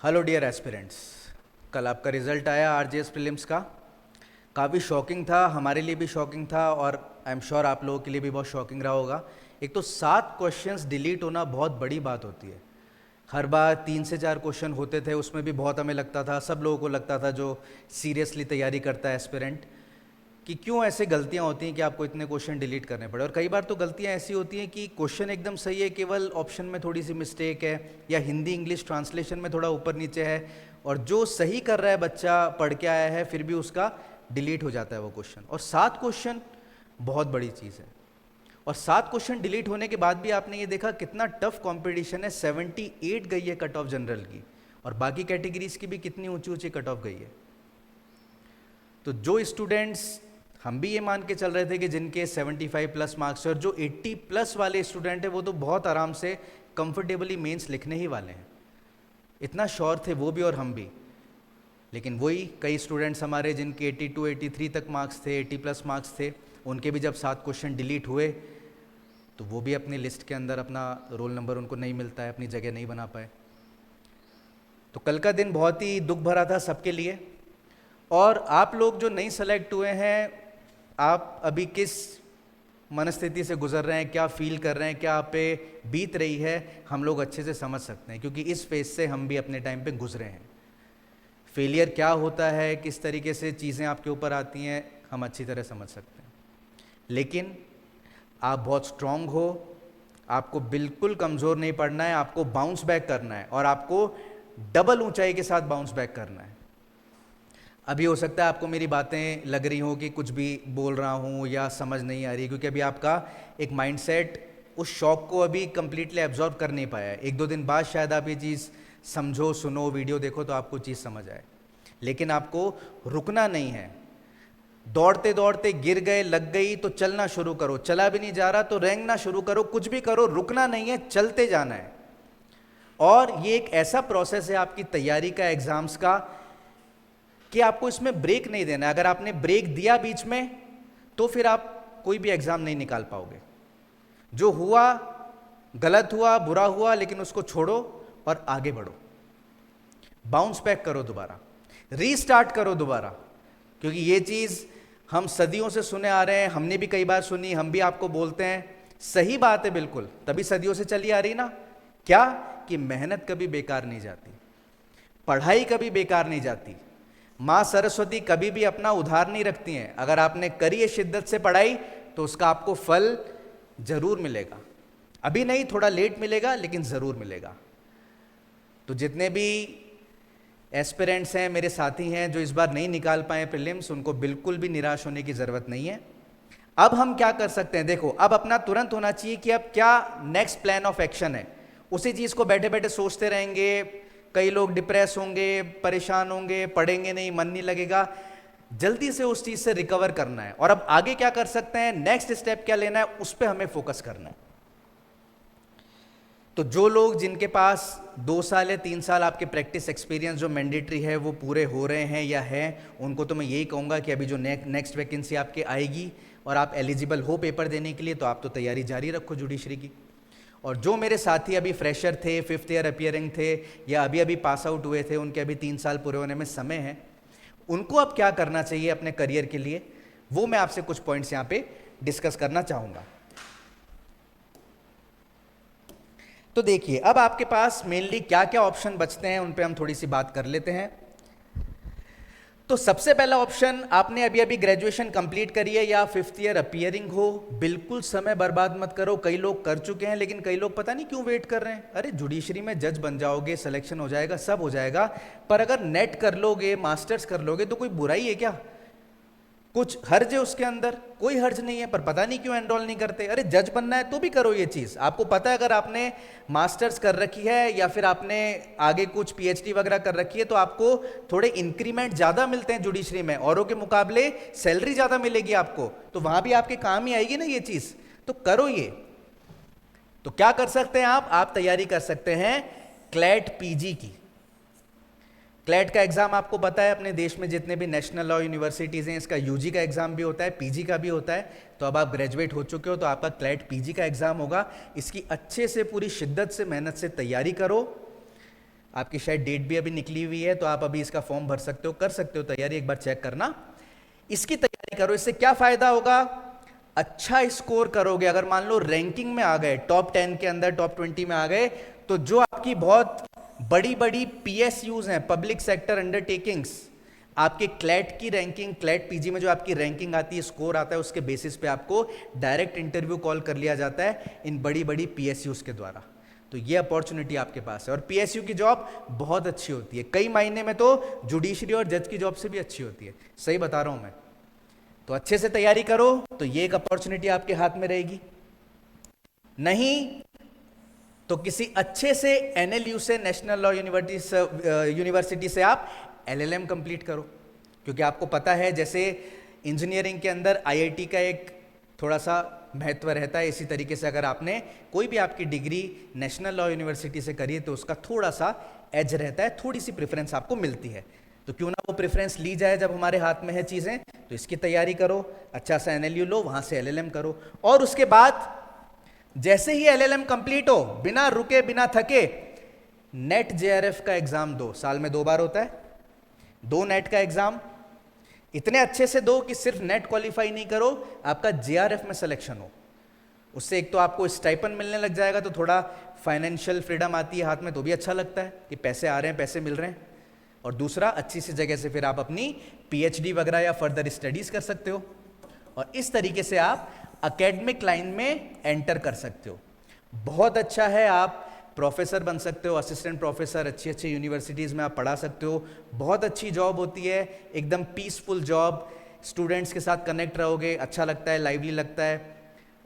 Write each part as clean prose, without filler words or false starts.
Hello dear aspirants. कल आपका result आया आरजेएस प्रीलिम्स का। काफ़ी शॉकिंग था, हमारे लिए भी शॉकिंग था और आई एम श्योर आप लोगों के लिए भी बहुत शॉकिंग रहा होगा। एक तो 7 क्वेश्चंस डिलीट होना बहुत बड़ी बात होती है। हर बार 3 से 4 क्वेश्चन होते थे, उसमें भी बहुत हमें लगता था, सब लोगों को लगता था जो सीरियसली तैयारी करता है एस्पिरेंट, कि क्यों ऐसे गलतियां होती हैं कि आपको इतने क्वेश्चन डिलीट करने पड़े। और कई बार तो गलतियां ऐसी होती हैं कि क्वेश्चन एकदम सही है, केवल ऑप्शन में थोड़ी सी मिस्टेक है या हिंदी इंग्लिश ट्रांसलेशन में थोड़ा ऊपर नीचे है, और जो सही कर रहा है बच्चा पढ़ के आया है फिर भी उसका डिलीट हो जाता है वो क्वेश्चन। और 7 क्वेश्चन बहुत बड़ी चीज़ है। और 7 क्वेश्चन डिलीट होने के बाद भी आपने ये देखा कितना टफ कंपटीशन है। 78 गई है कट ऑफ जनरल की, और बाकी कैटेगरीज की भी कितनी ऊंची ऊंची कट ऑफ गई है। तो जो स्टूडेंट्स, हम भी ये मान के चल रहे थे कि जिनके 75 प्लस मार्क्स है और जो 80 प्लस वाले स्टूडेंट है वो तो बहुत आराम से कंफर्टेबली मेंस लिखने ही वाले हैं, इतना श्योर थे वो भी और हम भी। लेकिन वही कई स्टूडेंट्स हमारे जिनके 82 83 तक मार्क्स थे, 80 प्लस मार्क्स थे, उनके भी जब 7 क्वेश्चन डिलीट हुए तो वो भी अपनी लिस्ट के अंदर अपना रोल नंबर उनको नहीं मिलता है, अपनी जगह नहीं बना पाए। तो कल का दिन बहुत ही दुख भरा था सबके लिए। और आप लोग जो नहीं सेलेक्ट हुए हैं, आप अभी किस मनस्थिति से गुजर रहे हैं, क्या फील कर रहे हैं, क्या आप पे बीत रही है, हम लोग अच्छे से समझ सकते हैं, क्योंकि इस फेज से हम भी अपने टाइम पे गुजरे हैं। फेलियर क्या होता है, किस तरीके से चीज़ें आपके ऊपर आती हैं, हम अच्छी तरह समझ सकते हैं। लेकिन आप बहुत स्ट्रांग हो, आपको बिल्कुल कमज़ोर नहीं पड़ना है, आपको बाउंस बैक करना है और आपको डबल ऊंचाई के साथ बाउंस बैक करना है। अभी हो सकता है आपको मेरी बातें लग रही हो कि कुछ भी बोल रहा हूँ या समझ नहीं आ रही, क्योंकि अभी आपका एक माइंडसेट उस शॉक को अभी कंप्लीटली एब्जॉर्ब कर नहीं पाया है। 1-2 दिन बाद शायद आप ये चीज़ समझो, सुनो, वीडियो देखो तो आपको चीज़ समझ आए। लेकिन आपको रुकना नहीं है। दौड़ते दौड़ते गिर गए, लग गई तो चलना शुरू करो, चला भी नहीं जा रहा तो रेंगना शुरू करो, कुछ भी करो, रुकना नहीं है, चलते जाना है। और ये एक ऐसा प्रोसेस है आपकी तैयारी का, एग्जाम्स का, कि आपको इसमें ब्रेक नहीं देना है। अगर आपने ब्रेक दिया बीच में तो फिर आप कोई भी एग्जाम नहीं निकाल पाओगे। जो हुआ गलत हुआ, बुरा हुआ, लेकिन उसको छोड़ो और आगे बढ़ो, बाउंस बैक करो, दोबारा रीस्टार्ट करो दोबारा। क्योंकि ये चीज़ हम सदियों से सुने आ रहे हैं, हमने भी कई बार सुनी, हम भी आपको बोलते हैं, सही बात है बिल्कुल, तभी सदियों से चली आ रही ना। क्या कि मेहनत कभी बेकार नहीं जाती, पढ़ाई कभी बेकार नहीं जाती, माँ सरस्वती कभी भी अपना उधार नहीं रखती हैं। अगर आपने करी है शिद्दत से पढ़ाई तो उसका आपको फल जरूर मिलेगा। अभी नहीं, थोड़ा लेट मिलेगा, लेकिन ज़रूर मिलेगा। तो जितने भी एस्पिरेंट्स हैं, मेरे साथी हैं जो इस बार नहीं निकाल पाए प्रीलिम्स, उनको बिल्कुल भी निराश होने की ज़रूरत नहीं है। अब हम क्या कर सकते हैं, देखो, अब अपना तुरंत होना चाहिए कि अब क्या नेक्स्ट प्लान ऑफ एक्शन है। उसी चीज़ को बैठे बैठे सोचते रहेंगे, कई लोग डिप्रेस होंगे, परेशान होंगे, पढ़ेंगे नहीं, मन नहीं लगेगा। जल्दी से उस चीज़ से रिकवर करना है। और अब आगे क्या कर सकते हैं, नेक्स्ट स्टेप क्या लेना है, उस पर हमें फोकस करना है। तो जो लोग जिनके पास 2 साल या 3 साल आपके प्रैक्टिस एक्सपीरियंस जो मैंडेटरी है वो पूरे हो रहे हैं या हैं, उनको तो मैं यही कहूँगा कि अभी जो नेक्स्ट वैकेंसी आपके आएगी और आप एलिजिबल हो पेपर देने के लिए, तो आप तो तैयारी जारी रखो जुडिशरी की। और जो मेरे साथी अभी फ्रेशर थे, 5th ईयर अपियरिंग थे, या अभी अभी पास आउट हुए थे, उनके अभी 3 साल पूरे होने में समय है, उनको अब क्या करना चाहिए अपने करियर के लिए, वो मैं आपसे कुछ पॉइंट्स यहाँ पे डिस्कस करना चाहूँगा। तो देखिए, अब आपके पास मेनली क्या क्या ऑप्शन बचते हैं, उन पे हम थोड़ी सी बात कर लेते हैं। तो सबसे पहला ऑप्शन, आपने अभी अभी ग्रेजुएशन कंप्लीट करी है या 5th ईयर अपियरिंग हो, बिल्कुल समय बर्बाद मत करो। कई लोग कर चुके हैं, लेकिन कई लोग पता नहीं क्यों वेट कर रहे हैं। अरे जुडिशरी में जज बन जाओगे, सिलेक्शन हो जाएगा, सब हो जाएगा, पर अगर नेट कर लोगे, मास्टर्स कर लोगे तो कोई बुराई है क्या? कुछ हर्ज है उसके अंदर? कोई हर्ज नहीं है, पर पता नहीं क्यों एनरोल नहीं करते। अरे जज बनना है तो भी करो ये चीज़। आपको पता है अगर आपने मास्टर्स कर रखी है या फिर आपने आगे कुछ पीएचडी वगैरह कर रखी है तो आपको थोड़े इंक्रीमेंट ज़्यादा मिलते हैं जुडिशरी में, औरों के मुकाबले सैलरी ज़्यादा मिलेगी आपको, तो वहाँ भी आपके काम ही आएगी ना ये चीज़, तो करो ये। तो क्या कर सकते हैं आप तैयारी कर सकते हैं क्लैट पीजी की। क्लैट का एग्जाम आपको पता है, अपने देश में जितने भी नेशनल लॉ यूनिवर्सिटीज़ हैं, इसका यूजी का एग्जाम भी होता है, पीजी का भी होता है। तो अब आप ग्रेजुएट हो चुके हो तो आपका क्लैट पीजी का एग्जाम होगा। इसकी अच्छे से पूरी शिद्दत से, मेहनत से तैयारी करो। आपकी शायद डेट भी अभी निकली हुई है, तो आप अभी इसका फॉर्म भर सकते हो, कर सकते हो तैयारी, एक बार चेक करना। इसकी तैयारी करो, इससे क्या फायदा होगा? अच्छा स्कोर करोगे, अगर मान लो रैंकिंग में आ गए, टॉप 10 के अंदर, टॉप 20 में आ गए, तो जो आपकी बहुत बड़ी बड़ी पीएसयूज हैं, पब्लिक सेक्टर अंडरटेकिंग्स, आपके क्लैट की रैंकिंग, क्लैट पीजी में जो आपकी रैंकिंग आती है, स्कोर आता है, उसके बेसिस पे आपको डायरेक्ट इंटरव्यू कॉल कर लिया जाता है इन बड़ी बड़ी पीएसयूज के द्वारा। तो ये अपॉर्चुनिटी आपके पास है, और पीएसयू की जॉब बहुत अच्छी होती है, कई महीने में तो जुडिशरी और जज की जॉब से भी अच्छी होती है, सही बता रहा हूं मैं। तो अच्छे से तैयारी करो, तो ये एक अपॉर्चुनिटी आपके हाथ में रहेगी। नहीं तो किसी अच्छे से एनएलयू से, नेशनल लॉ यूनिवर्सिटी से आप एलएलएम कंप्लीट करो, क्योंकि आपको पता है जैसे इंजीनियरिंग के अंदर आईआईटी का एक थोड़ा सा महत्व रहता है, इसी तरीके से अगर आपने कोई भी आपकी डिग्री नेशनल लॉ यूनिवर्सिटी से करी है तो उसका थोड़ा सा एज रहता है, थोड़ी सी प्रेफरेंस आपको मिलती है। तो क्यों ना वो प्रेफरेंस ली जाए जब हमारे हाथ में है चीज़ें। तो इसकी तैयारी करो, अच्छा सा एनएलयू लो, वहाँ से एलएलएम करो, और उसके बाद जैसे ही एलएलएम कंप्लीट हो, बिना रुके बिना थके नेट जेआरएफ का एग्जाम दो। साल में 2 बार होता है, 2 नेट का एग्जाम इतने अच्छे से दो कि सिर्फ नेट क्वालिफाई नहीं करो, आपका जेआरएफ में सिलेक्शन हो। उससे एक तो आपको स्टाइपेंड मिलने लग जाएगा, तो थोड़ा फाइनेंशियल फ्रीडम आती है हाथ में, तो भी अच्छा लगता है कि पैसे आ रहे हैं, पैसे मिल रहे हैं। और दूसरा, अच्छी सी जगह से फिर आप अपनी पीएचडी वगैरह या फर्दर स्टडीज कर सकते हो, और इस तरीके से आप एकेडमिक लाइन में एंटर कर सकते हो। बहुत अच्छा है, आप प्रोफेसर बन सकते हो, असिस्टेंट प्रोफेसर, अच्छी अच्छी यूनिवर्सिटीज़ में आप पढ़ा सकते हो। बहुत अच्छी जॉब होती है, एकदम पीसफुल जॉब, स्टूडेंट्स के साथ कनेक्ट रहोगे, अच्छा लगता है, लाइवली लगता है,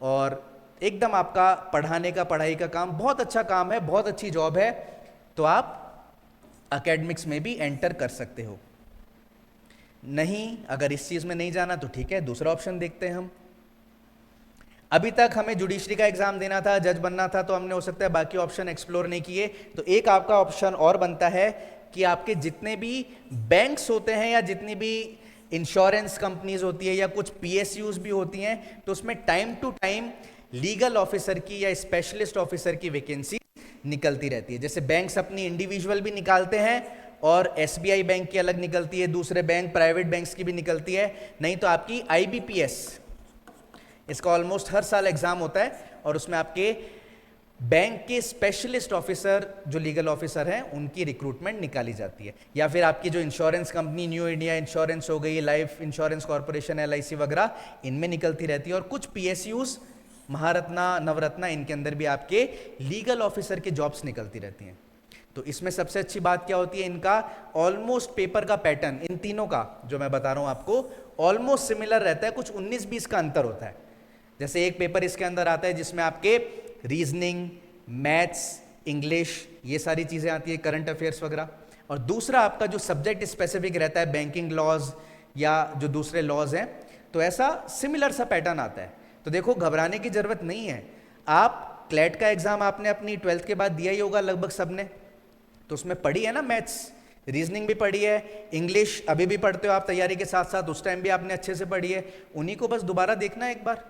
और एकदम आपका पढ़ाने का, पढ़ाई का काम बहुत अच्छा काम है, बहुत अच्छी जॉब है। तो आप एकेडमिक्स में भी एंटर कर सकते हो। नहीं, अगर इस चीज़ में नहीं जाना तो ठीक है, दूसरा ऑप्शन देखते हैं हम। अभी तक हमें जुडिशरी का एग्जाम देना था, जज बनना था, तो हमने हो सकता है बाकी ऑप्शन एक्सप्लोर नहीं किए। तो एक आपका ऑप्शन और बनता है कि आपके जितने भी बैंक्स होते हैं, या जितनी भी इंश्योरेंस कंपनीज होती है, या कुछ पीएसयूज भी होती हैं, तो उसमें time to time legal officer की या स्पेशलिस्ट ऑफिसर की वैकेंसी निकलती रहती है। जैसे बैंक्स अपनी इंडिविजुअल भी निकालते हैं, और एसबीआई बैंक की अलग निकलती है, दूसरे बैंक प्राइवेट बैंक्स की भी निकलती है। नहीं तो आपकी आईबीपीएस, इसका ऑलमोस्ट हर साल एग्जाम होता है, और उसमें आपके बैंक के स्पेशलिस्ट ऑफिसर जो लीगल ऑफिसर हैं उनकी रिक्रूटमेंट निकाली जाती है। या फिर आपकी जो insurance company, new India insurance हो गई, लाइफ इंश्योरेंस कॉर्पोरेशन, एलआईसी वगैरह, इनमें निकलती रहती है। और कुछ पीएसयूज, महारत्ना, नवरत्ना, इनके अंदर भी आपके लीगल ऑफिसर की जॉब्स निकलती रहती हैं। तो इसमें सबसे अच्छी बात क्या होती है, इनका ऑलमोस्ट पेपर का पैटर्न, इन तीनों का जो मैं बता रहा हूं आपको, ऑलमोस्ट सिमिलर रहता है, कुछ 19-20 का अंतर होता है। जैसे एक पेपर इसके अंदर आता है जिसमें आपके रीजनिंग, मैथ्स, इंग्लिश, ये सारी चीज़ें आती है, करंट अफेयर्स वगैरह, और दूसरा आपका जो सब्जेक्ट स्पेसिफिक रहता है, बैंकिंग लॉज या जो दूसरे लॉज हैं, तो ऐसा सिमिलर सा पैटर्न आता है। तो देखो, घबराने की जरूरत नहीं है। आप क्लैट का एग्जाम आपने अपनी 12th के बाद दिया ही होगा लगभग सबने, तो उसमें पढ़ी है ना मैथ्स, रीजनिंग भी पढ़ी है, इंग्लिश अभी भी पढ़ते हो आप तैयारी के साथ साथ, उस टाइम भी आपने अच्छे से पढ़ी है। उन्हीं को बस दोबारा देखना है एक बार।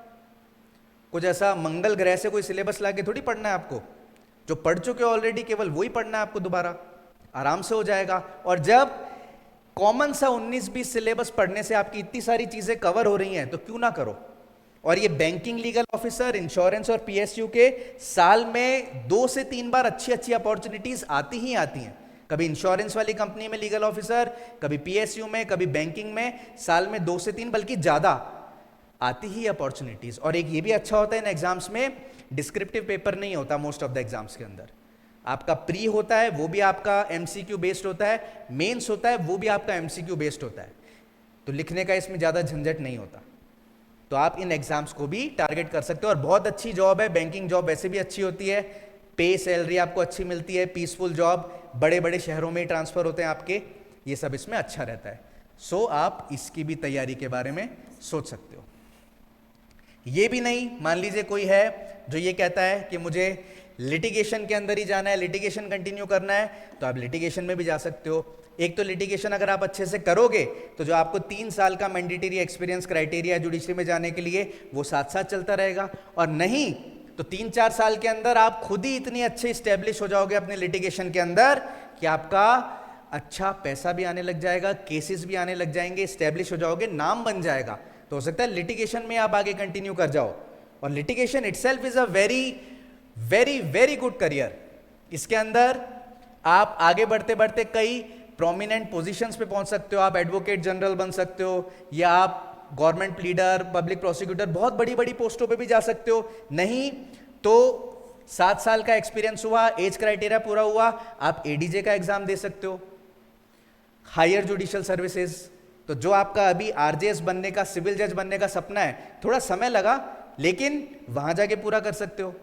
कुछ ऐसा मंगल ग्रह से कोई सिलेबस लाके थोड़ी पढ़ना है आपको, जो पढ़ चुके हो ऑलरेडी केवल वही पढ़ना है आपको दोबारा, आराम से हो जाएगा। और जब कॉमन सा 19-20 सिलेबस पढ़ने से आपकी इतनी सारी चीजें कवर हो रही हैं, तो क्यों ना करो। और ये बैंकिंग, लीगल ऑफिसर, इंश्योरेंस और पीएसयू के साल में 2 से 3 बार अच्छी अच्छी अपॉर्चुनिटीज आती ही आती हैं। कभी इंश्योरेंस वाली कंपनी में लीगल ऑफिसर, कभी पीएसयू में, कभी बैंकिंग में, साल में 2 से 3 बल्कि ज्यादा आती ही अपॉर्चुनिटीज। और एक ये भी अच्छा होता है इन एग्जाम्स में, डिस्क्रिप्टिव पेपर नहीं होता मोस्ट ऑफ द एग्जाम्स के अंदर। आपका प्री होता है, वो भी आपका एमसीक्यू बेस्ड होता है, मेंस होता है, वो भी आपका एमसीक्यू बेस्ड होता है। तो लिखने का इसमें ज्यादा झंझट नहीं होता। तो आप इन एग्जाम्स को भी टारगेट कर सकते हो। और बहुत अच्छी जॉब है, बैंकिंग जॉब वैसे भी अच्छी होती है, पे सैलरी आपको अच्छी मिलती है, पीसफुल जॉब, बड़े बड़े शहरों में ही ट्रांसफर होते हैं आपके, ये सब इसमें अच्छा रहता है। सो आप इसकी भी तैयारी के बारे में सोच सकते हो। ये भी नहीं, मान लीजिए कोई है जो ये कहता है कि मुझे लिटिगेशन के अंदर ही जाना है, लिटिगेशन कंटिन्यू करना है, तो आप लिटिगेशन में भी जा सकते हो। एक तो लिटिगेशन अगर आप अच्छे से करोगे तो जो आपको 3 साल का मैंडेटरी एक्सपीरियंस क्राइटेरिया जुडिशरी में जाने के लिए, वो साथ साथ चलता रहेगा। और नहीं तो 3-4 साल के अंदर आप खुद ही इतनी अच्छे स्टेब्लिश हो जाओगे अपने लिटिगेशन के अंदर कि आपका अच्छा पैसा भी आने लग जाएगा, केसेस भी आने लग जाएंगे, स्टेब्लिश हो जाओगे, नाम बन जाएगा। तो हो सकता है लिटिगेशन में आप आगे कंटिन्यू कर जाओ। और litigation itself is a very very very good career. इसके अंदर आप आगे बढ़ते बढ़ते कई प्रोमिनेंट पोजीशंस पे पहुंच सकते हो। आप एडवोकेट जनरल बन सकते हो, या आप गवर्नमेंट लीडर, पब्लिक प्रोसिक्यूटर, बहुत बड़ी बड़ी पोस्टों पे भी जा सकते हो। नहीं तो 7 साल का एक्सपीरियंस हुआ, एज क्राइटेरिया पूरा हुआ, आप एडीजे का एग्जाम दे सकते हो, हायर जुडिशियल सर्विसेज। तो जो आपका अभी आरजेएस बनने का, सिविल जज बनने का सपना है, थोड़ा समय लगा लेकिन वहां जाके पूरा कर सकते हो।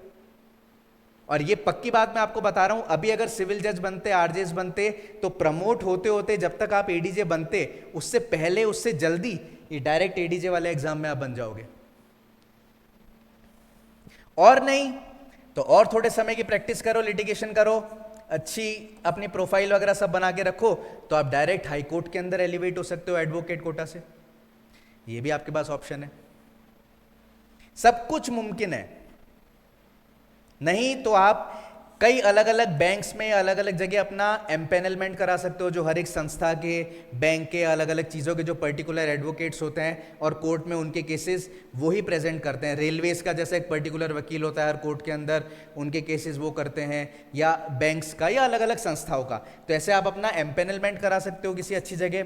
और ये पक्की बात मैं आपको बता रहा हूं, अभी अगर सिविल जज बनते, आरजेएस बनते, तो प्रमोट होते होते जब तक आप एडीजे बनते, उससे पहले, उससे जल्दी ये डायरेक्ट एडीजे वाले एग्जाम में आप बन जाओगे। और नहीं तो और थोड़े समय की प्रैक्टिस करो, लिटिगेशन करो, अच्छी अपनी प्रोफाइल वगैरह सब बना के रखो, तो आप डायरेक्ट हाई कोर्ट के अंदर एलिवेट हो सकते हो एडवोकेट कोटा से। ये भी आपके पास ऑप्शन है। सब कुछ मुमकिन है। नहीं तो आप कई अलग अलग बैंक्स में, अलग अलग जगह अपना एम्पेनलमेंट करा सकते हो, जो हर एक संस्था के, बैंक के, अलग अलग चीज़ों के जो पर्टिकुलर एडवोकेट्स होते हैं और कोर्ट में उनके केसेस वो ही प्रेजेंट करते हैं। रेलवेज का जैसे एक पर्टिकुलर वकील होता है हर कोर्ट के अंदर, उनके केसेस वो करते हैं, या बैंक्स का, या अलग अलग संस्थाओं का। तो ऐसे आप अपना एम्पेनलमेंट करा सकते हो किसी अच्छी जगह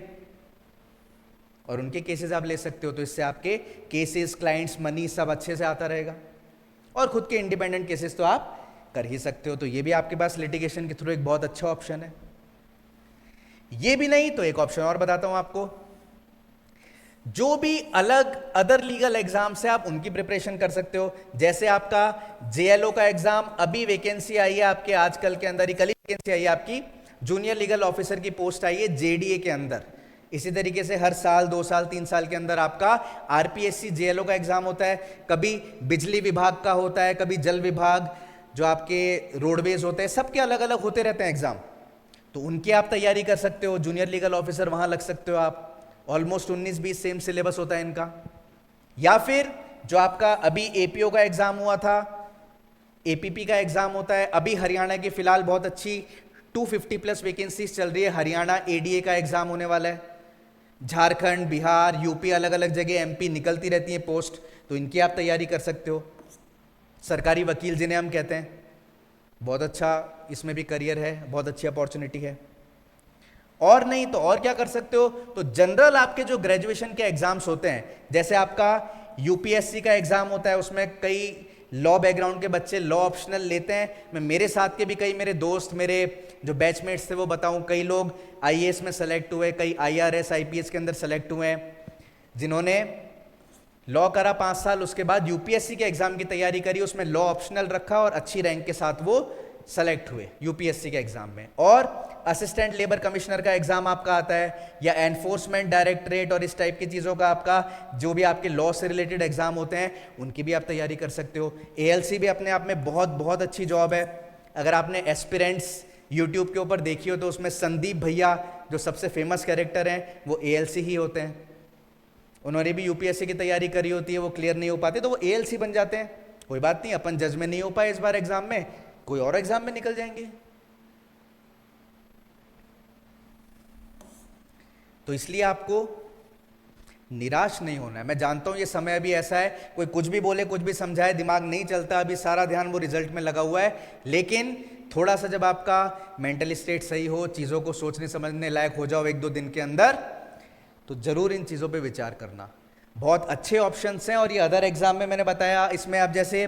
और उनके केसेस आप ले सकते हो। तो इससे आपके केसेस, क्लाइंट्स, मनी सब अच्छे से आता रहेगा और खुद के इंडिपेंडेंट केसेस तो आप कर ही सकते हो। तो ये भी आपके पास लिटिगेशन के थ्रू एक बहुत अच्छा ऑप्शन है। ये भी नहीं तो एक ऑप्शन और बताता हूं आपको, जो भी अलग अदर लीगल एग्जाम से आप उनकी प्रिपरेशन कर सकते हो। जैसे आपका जेएलओ का एग्जाम, अभी वैकेंसी आई है आपके, आजकल के अंदर ही, कल ही वैकेंसी आई है आपकी, जूनियर लीगल ऑफिसर की पोस्ट आई है जेडीए के अंदर। इसी तरीके से हर साल, 2 साल, 3 साल के अंदर आपका आरपीएससी जेएलओ का एग्जाम होता है। कभी बिजली विभाग का होता है, कभी जल विभाग, जो आपके रोडवेज होते हैं, सबके अलग अलग होते रहते हैं एग्जाम। तो उनकी आप तैयारी कर सकते हो, जूनियर लीगल ऑफिसर वहां लग सकते हो आप। ऑलमोस्ट 19-20 सेम सिलेबस होता है इनका। या फिर जो आपका अभी एपीओ का एग्जाम हुआ था, एपीपी का एग्जाम होता है। अभी हरियाणा की फिलहाल बहुत अच्छी 250+ वैकेंसीज चल रही है, हरियाणा एडीए का एग्जाम होने वाला है। झारखंड, बिहार, यूपी, अलग अलग जगह एमपी निकलती रहती है पोस्ट, तो इनकी आप तैयारी कर सकते हो। सरकारी वकील जिन्हें हम कहते हैं, बहुत अच्छा इसमें भी करियर है, बहुत अच्छी अपॉर्चुनिटी है। और नहीं तो और क्या कर सकते हो, तो जनरल आपके जो ग्रेजुएशन के एग्जाम्स होते हैं, जैसे आपका यूपीएससी का एग्जाम होता है, उसमें कई लॉ बैकग्राउंड के बच्चे लॉ ऑप्शनल लेते हैं। मैं मेरे साथ के भी कई मेरे दोस्त, मेरे जो बैचमेट्स थे वो बताऊं, कई लोग आईएएस में सेलेक्ट हुए, कई आईआरएस, आईपीएस के अंदर सेलेक्ट हुए हैं, जिन्होंने लॉ करा 5 साल, उसके बाद यूपीएससी के एग्जाम की तैयारी करी, उसमें लॉ ऑप्शनल रखा और अच्छी रैंक के साथ वो सेलेक्ट हुए यूपीएससी के एग्जाम में। और असिस्टेंट लेबर कमिश्नर का एग्जाम आपका आता है, या एनफोर्समेंट डायरेक्टरेट और इस टाइप की चीज़ों का आपका जो भी आपके लॉ से रिलेटेड एग्जाम होते हैं, उनकी भी आप तैयारी कर सकते हो। एएलसी भी अपने आप में बहुत बहुत अच्छी जॉब है। अगर आपने एस्पिरेंट्स यूट्यूब के ऊपर देखी हो तो उसमें संदीप भैया जो सबसे फेमस कैरेक्टर हैं वो एएलसी ही होते हैं। उन्होंने भी यूपीएससी की तैयारी करी होती है, वो क्लियर नहीं हो पाते तो वो एएलसी बन जाते हैं। कोई बात नहीं, अपन जज में नहीं हो पाए इस बार एग्जाम में, कोई और एग्जाम में निकल जाएंगे। तो इसलिए आपको निराश नहीं होना है। मैं जानता हूं ये समय अभी ऐसा है, कोई कुछ भी बोले, कुछ भी समझाए, दिमाग नहीं चलता, अभी सारा ध्यान वो रिजल्ट में लगा हुआ है। लेकिन थोड़ा सा जब आपका मेंटल स्टेट सही हो, चीज़ों को सोचने समझने लायक हो जाओ 1-2 दिन के अंदर, तो जरूर इन चीज़ों पे विचार करना। बहुत अच्छे ऑप्शंस हैं। और ये अदर एग्जाम में मैंने बताया, इसमें आप जैसे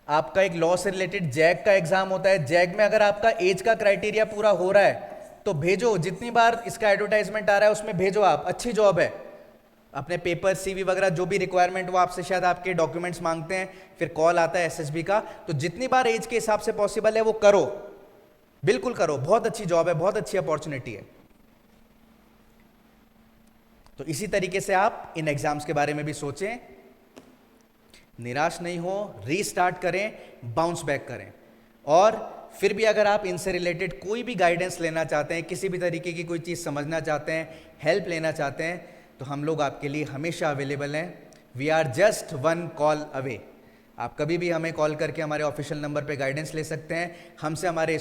आपका एक लॉ से रिलेटेड जैग का एग्जाम होता है, जैग में अगर आपका एज का क्राइटेरिया पूरा हो रहा है तो भेजो, जितनी बार इसका एडवर्टाइजमेंट आ रहा है उसमें भेजो आप, अच्छी जॉब है। अपने पेपर, सीवी वगैरह जो भी रिक्वायरमेंट वो आपसे शायद आपके डॉक्यूमेंट्स मांगते हैं, फिर कॉल आता है एसएसबी का, तो जितनी बार एज के हिसाब से पॉसिबल है वो करो, बिल्कुल करो। बहुत अच्छी जॉब है, बहुत अच्छी अपॉर्चुनिटी है। तो इसी तरीके से आप इन एग्जाम्स के बारे में भी सोचें, निराश नहीं हो, रीस्टार्ट करें, बाउंस बैक करें। और फिर भी अगर आप इनसे रिलेटेड कोई भी गाइडेंस लेना चाहते हैं, किसी भी तरीके की कोई चीज़ समझना चाहते हैं, हेल्प लेना चाहते हैं, तो हम लोग आपके लिए हमेशा अवेलेबल हैं। We are just 1 call away. आप कभी भी हमें कॉल करके हमारे ऑफिशियल नंबर पे गाइडेंस ले सकते हैं, हमसे हमारे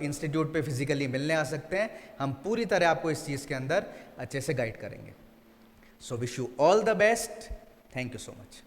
इंस्टीट्यूट पे फिजिकली मिलने आ सकते हैं। हम पूरी तरह आपको इस चीज़ के अंदर अच्छे से गाइड करेंगे। So wish you all the best. Thank you so much.